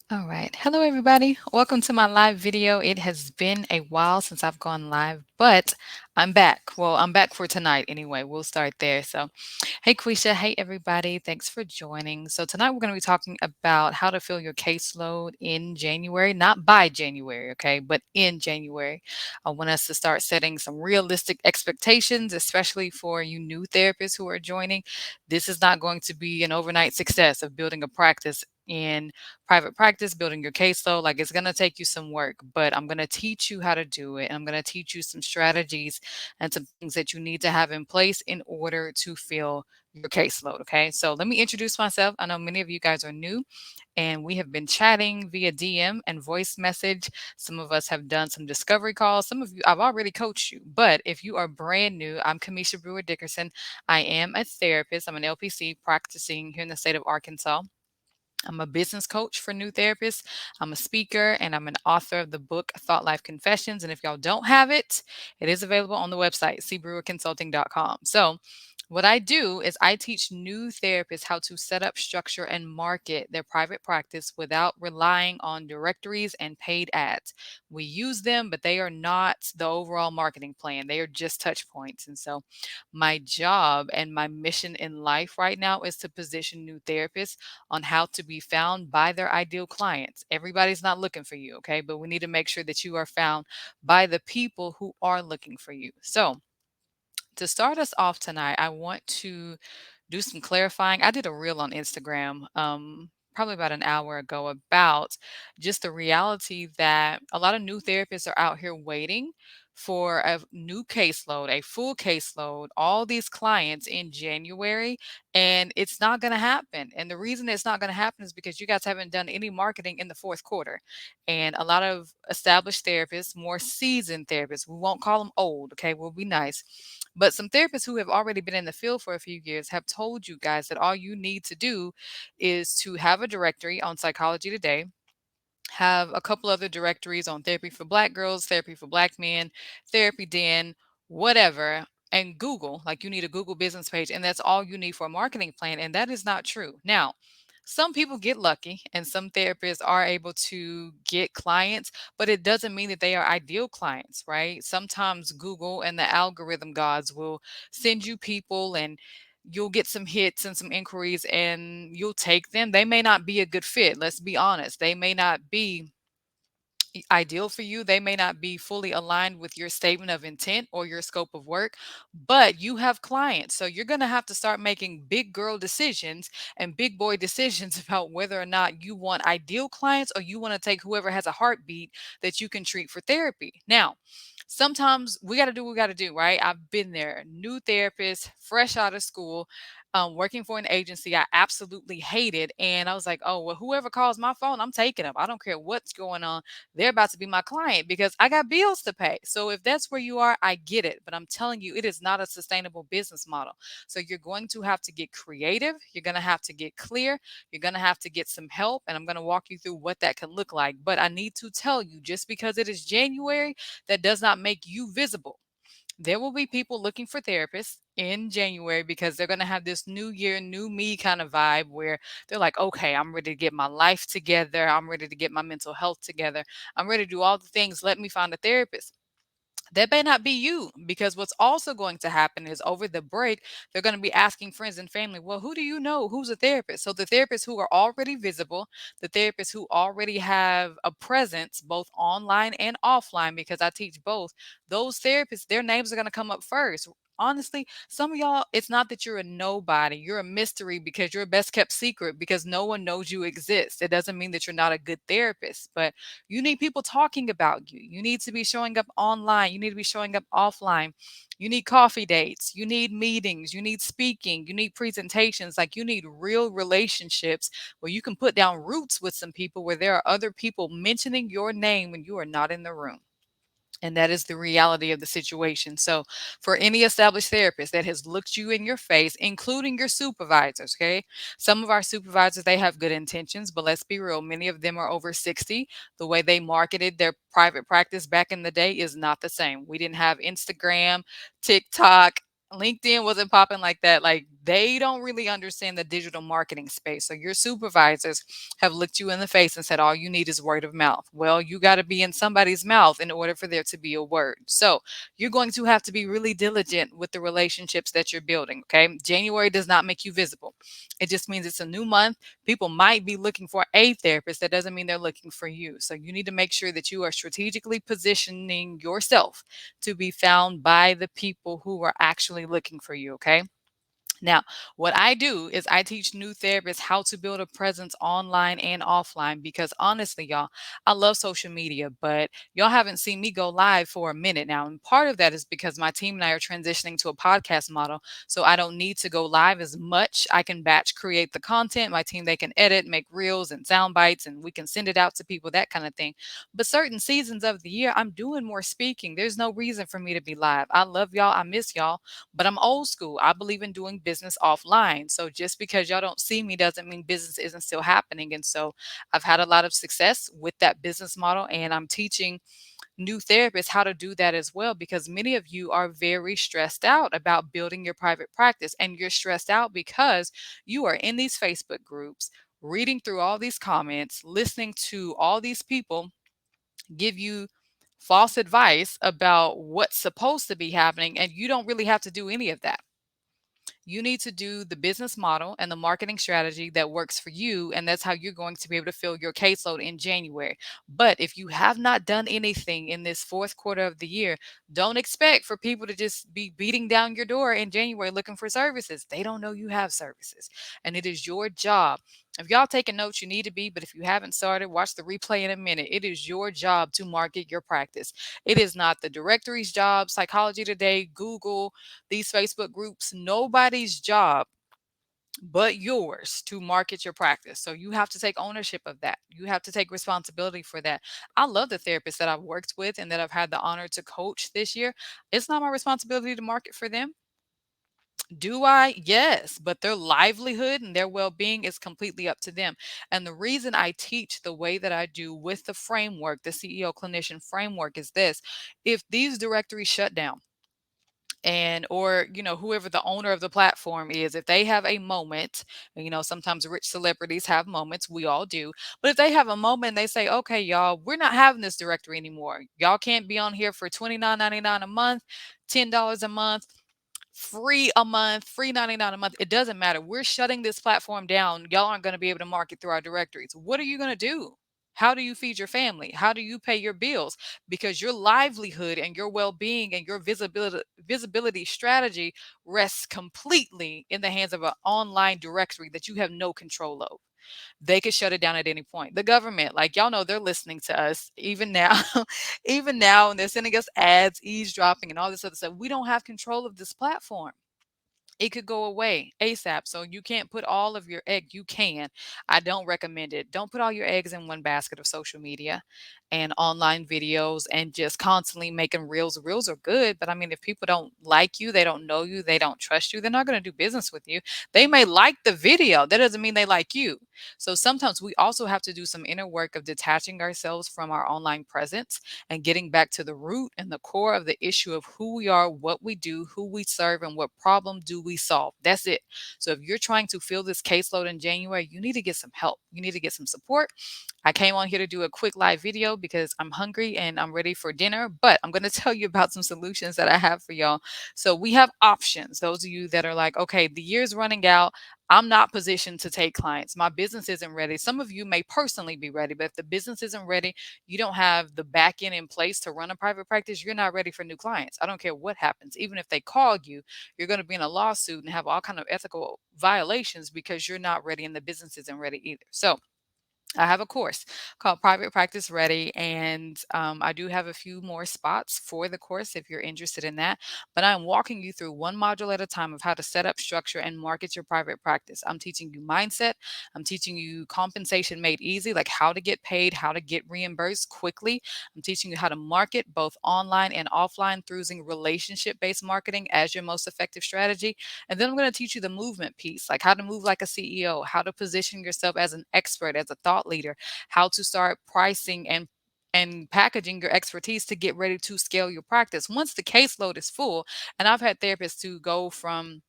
All right. Hello, everybody. Welcome to my live video. It has been a while since I've gone live, but I'm back. Well, I'm back for tonight anyway. We'll start there. So, hey, Quisha. Hey, everybody. Thanks for joining. So, tonight we're going to be talking about how to fill your caseload in January, not by January, okay, but in January. I want us to start setting some realistic expectations, especially for you new therapists who are joining. This is not going to be an overnight success of building a practice in private practice, building your caseload. Like it's going to take you some work, but I'm going to teach you how to do it. And I'm going to teach you some strategies and some things that you need to have in place in order to fill your caseload. Okay. So let me introduce myself. I know many of you guys are new and we have been chatting via DM and voice message. Some of us have done some discovery calls. Some of you, I've already coached you. But if you are brand new, I'm Cameisha Brewer Dickerson. I am a therapist. I'm an LPC practicing here in the state of Arkansas. I'm a business coach for new therapists. I'm a speaker and I'm an author of the book Thought Life Confessions. And if y'all don't have it, it is available on the website, cbrewerconsulting.com. So, what I do is I teach new therapists how to set up, structure, and market their private practice without relying on directories and paid ads. We use them, but they are not the overall marketing plan. They are just touch points. And so, my job and my mission in life right now is to position new therapists on how to be found by their ideal clients. Everybody's not looking for you, okay? But we need to make sure that you are found by the people who are looking for you. So, to start us off tonight, I want to do some clarifying. I did a reel on Instagram probably about an hour ago about just the reality that a lot of new therapists are out here waiting for a new caseload, a full caseload, all these clients in January, and it's not going to happen. And the reason it's not going to happen is because you guys haven't done any marketing in the fourth quarter. And a lot of established therapists, more seasoned therapists, we won't call them old, okay? We'll be nice, but some therapists who have already been in the field for a few years have told you guys that all you need to do is to have a directory on Psychology Today, have a couple other directories on Therapy for Black Girls, Therapy for Black Men, Therapy Den, whatever, and Google. Like you need a Google business page, and that's all you need for a marketing plan. And that is not true. Now, some people get lucky and some therapists are able to get clients, but it doesn't mean that they are ideal clients, right? Sometimes Google and the algorithm gods will send you people and you'll get some hits and some inquiries and you'll take them. They may not be a good fit. Let's be honest. They may not be ideal for you. They may not be fully aligned with your statement of intent or your scope of work, but you have clients. So you're going to have to start making big girl decisions and big boy decisions about whether or not you want ideal clients or you want to take whoever has a heartbeat that you can treat for therapy. Now, sometimes we got to do what we got to do, right? I've been there, new therapist, fresh out of school. Working for an agency I absolutely hated. And I was like, oh, well, whoever calls my phone, I'm taking them. I don't care what's going on, they're about to be my client because I got bills to pay. So if that's where you are, I get it. But I'm telling you, it is not a sustainable business model. So you're going to have to get creative. You're going to have to get clear. You're going to have to get some help. And I'm going to walk you through what that can look like. But I need to tell you, just because it is January, that does not make you visible. There will be people looking for therapists in January because they're going to have this new year, new me kind of vibe where they're like, okay, I'm ready to get my life together. I'm ready to get my mental health together. I'm ready to do all the things. Let me find a therapist. That may not be you, because what's also going to happen is over the break, they're going to be asking friends and family, well, who do you know who's a therapist? So the therapists who are already visible, the therapists who already have a presence both online and offline, because I teach both, those therapists, their names are going to come up first. Honestly, some of y'all, it's not that you're a nobody. You're a mystery because you're a best kept secret because no one knows you exist. It doesn't mean that you're not a good therapist, but you need people talking about you. You need to be showing up online. You need to be showing up offline. You need coffee dates. You need meetings. You need speaking. You need presentations. Like you need real relationships where you can put down roots with some people where there are other people mentioning your name when you are not in the room. And that is the reality of the situation. So, for any established therapist that has looked you in your face, including your supervisors, okay? Some of our supervisors, they have good intentions, but let's be real, many of them are over 60. The way they marketed their private practice back in the day is not the same. We didn't have Instagram, TikTok, LinkedIn wasn't popping like that. Like They don't really understand the digital marketing space. So your supervisors have looked you in the face and said, all you need is word of mouth. Well, you got to be in somebody's mouth in order for there to be a word. So you're going to have to be really diligent with the relationships that you're building. Okay. January does not make you visible. It just means it's a new month. People might be looking for a therapist. That doesn't mean they're looking for you. So you need to make sure that you are strategically positioning yourself to be found by the people who are actually looking for you. Okay. Now, what I do is I teach new therapists how to build a presence online and offline because honestly, y'all, I love social media, but y'all haven't seen me go live for a minute now. And part of that is because my team and I are transitioning to a podcast model. So I don't need to go live as much. I can batch create the content. My team, they can edit, make reels and sound bites, and we can send it out to people, that kind of thing. But certain seasons of the year, I'm doing more speaking. There's no reason for me to be live. I love y'all. I miss y'all, but I'm old school. I believe in doing business offline. So just because y'all don't see me doesn't mean business isn't still happening. And so I've had a lot of success with that business model, and I'm teaching new therapists how to do that as well because many of you are very stressed out about building your private practice, and you're stressed out because you are in these Facebook groups, reading through all these comments, listening to all these people give you false advice about what's supposed to be happening, and you don't really have to do any of that. You need to do the business model and the marketing strategy that works for you. And that's how you're going to be able to fill your caseload in January. But if you have not done anything in this fourth quarter of the year, don't expect for people to just be beating down your door in January looking for services. They don't know you have services. And it is your job. If y'all taking notes, you need to be, but if you haven't started, watch the replay in a minute. It is your job to market your practice. It is not the directory's job, Psychology Today, Google, these Facebook groups, nobody's job but yours to market your practice. So you have to take ownership of that. You have to take responsibility for that. I love the therapists that I've worked with and that I've had the honor to coach this year. It's not my responsibility to market for them. Do I? Yes, but their livelihood and their well being is completely up to them. And the reason I teach the way that I do with the framework, the CEO clinician framework, is this: if these directories shut down, and or whoever the owner of the platform is, if they have a moment, sometimes rich celebrities have moments, we all do, but if they have a moment and they say, okay, y'all, we're not having this directory anymore, y'all can't be on here for 29.99 a month, $10 a month, free a month, free 99 a month, it doesn't matter, we're shutting this platform down, y'all aren't going to be able to market through our directories. What are you going to do? How do you feed your family? How do you pay your bills? Because your livelihood and your well-being and your visibility strategy rests completely in the hands of an online directory that you have no control of. They could shut it down at any point. The government, like y'all know, they're listening to us even now, even now, and they're sending us ads, eavesdropping, and all this other stuff. We don't have control of this platform. It could go away ASAP. So you can't put all of your egg. You can. I don't recommend it. Don't put all your eggs in one basket of social media and online videos and just constantly making reels. Reels are good, but I mean, if people don't like you, they don't know you, they don't trust you, they're not going to do business with you. They may like the video. That doesn't mean they like you. So sometimes we also have to do some inner work of detaching ourselves from our online presence and getting back to the root and the core of the issue of who we are, what we do, who we serve, and what problem do we solve. That's it. So if you're trying to fill this caseload in January, you need to get some help. You need to get some support. I came on here to do a quick live video because I'm hungry and I'm ready for dinner, but I'm going to tell you about some solutions that I have for y'all. So we have options. Those of you that are like, okay, the year's running out, I'm not positioned to take clients, my business isn't ready. Some of you may personally be ready, but if the business isn't ready, you don't have the back end in place to run a private practice, you're not ready for new clients. I don't care what happens. Even if they call you, you're going to be in a lawsuit and have all kind of ethical violations because you're not ready and the business isn't ready either. So I have a course called Private Practice Ready, and I do have a few more spots for the course if you're interested in that. But I'm walking you through one module at a time of how to set up, structure, and market your private practice. I'm teaching you mindset. I'm teaching you compensation made easy, like how to get paid, how to get reimbursed quickly. I'm teaching you how to market both online and offline through using relationship-based marketing as your most effective strategy. And then I'm going to teach you the movement piece, like how to move like a CEO, how to position yourself as an expert, as a thought leader, how to start pricing and packaging your expertise to get ready to scale your practice once the caseload is full. And I've had therapists to go from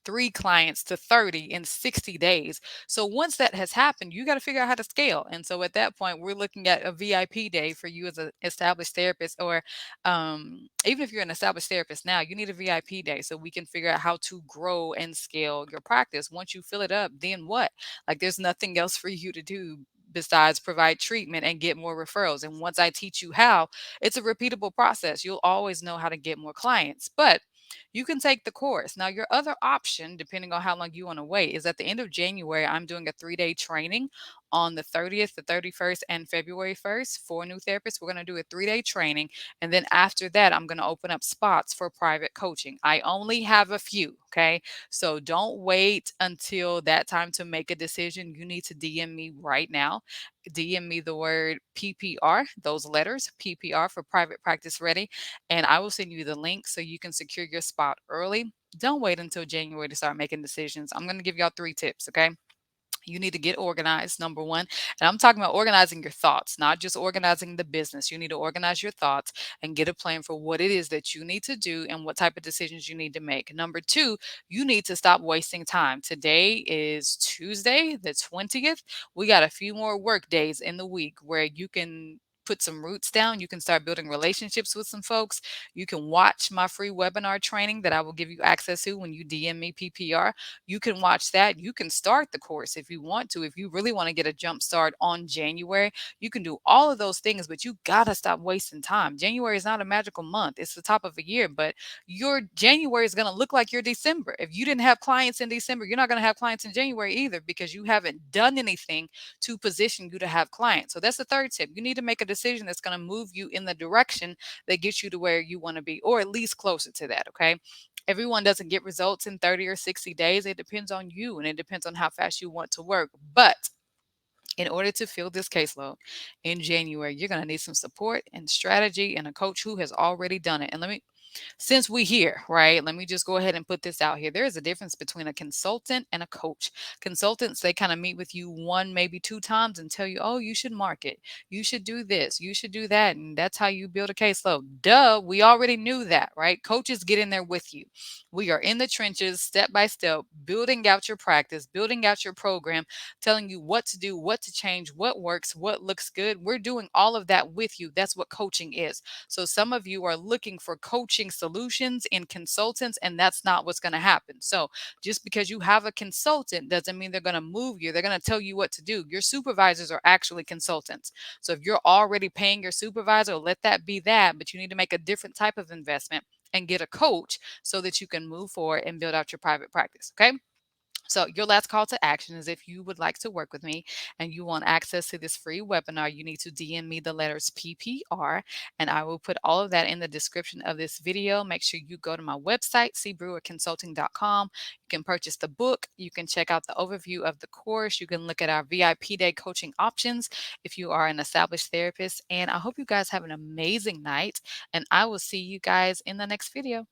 3 clients to 30 in 60 days. So once that has happened, you got to figure out how to scale. And so at that point, we're looking at a VIP day for you as an established therapist, or even if you're an established therapist now, you need a VIP day so we can figure out how to grow and scale your practice. Once you fill it up, then what? Like there's nothing else for you to do besides provide treatment and get more referrals. And once I teach you how, it's a repeatable process. You'll always know how to get more clients. But you can take the course. Now, your other option, depending on how long you want to wait, is at the end of January, I'm doing a 3-day training on the 30th, the 31st, and February 1st for new therapists. We're going to do a 3-day training. And then after that, I'm going to open up spots for private coaching. I only have a few. Okay. So don't wait until that time to make a decision. You need to DM me right now. DM me the word PPR, those letters, PPR for private practice ready, and I will send you the link so you can secure your spot early. Don't wait until January to start making decisions. I'm going to give y'all 3 tips, okay? You need to get organized, number one. And I'm talking about organizing your thoughts, not just organizing the business. You need to organize your thoughts and get a plan for what it is that you need to do and what type of decisions you need to make. Number two, you need to stop wasting time. Today is Tuesday, the 20th. We got a few more work days in the week where you can put some roots down. You can start building relationships with some folks. You can watch my free webinar training that I will give you access to when you DM me PPR. You can watch that. You can start the course if you want to. If you really want to get a jump start on January, you can do all of those things, but you got to stop wasting time. January is not a magical month. It's the top of a year, but your January is going to look like your December. If you didn't have clients in December, you're not going to have clients in January either because you haven't done anything to position you to have clients. So that's the third tip. You need to make a decision that's going to move you in the direction that gets you to where you want to be, or at least closer to that. Okay. Everyone doesn't get results in 30 or 60 days. It depends on you and it depends on how fast you want to work. But in order to fill this caseload in January, you're going to need some support and strategy and a coach who has already done it. And since we here, right, let me just go ahead and put this out here. There is a difference between a consultant and a coach. Consultants, they kind of meet with you 1, maybe 2 times and tell you, oh, you should market, you should do this, you should do that. And that's how you build a caseload. Duh, we already knew that, right? Coaches get in there with you. We are in the trenches, step by step, building out your practice, building out your program, telling you what to do, what to change, what works, what looks good. We're doing all of that with you. That's what coaching is. So some of you are looking for coaching solutions in consultants, and that's not what's going to happen. So just because you have a consultant doesn't mean they're going to move you. They're going to tell you what to do. Your supervisors are actually consultants. So if you're already paying your supervisor, let that be that, but you need to make a different type of investment and get a coach so that you can move forward and build out your private practice. Okay. So your last call to action is if you would like to work with me and you want access to this free webinar, you need to DM me the letters PPR, and I will put all of that in the description of this video. Make sure you go to my website, cbrewerconsulting.com. You can purchase the book. You can check out the overview of the course. You can look at our VIP day coaching options if you are an established therapist. And I hope you guys have an amazing night, and I will see you guys in the next video.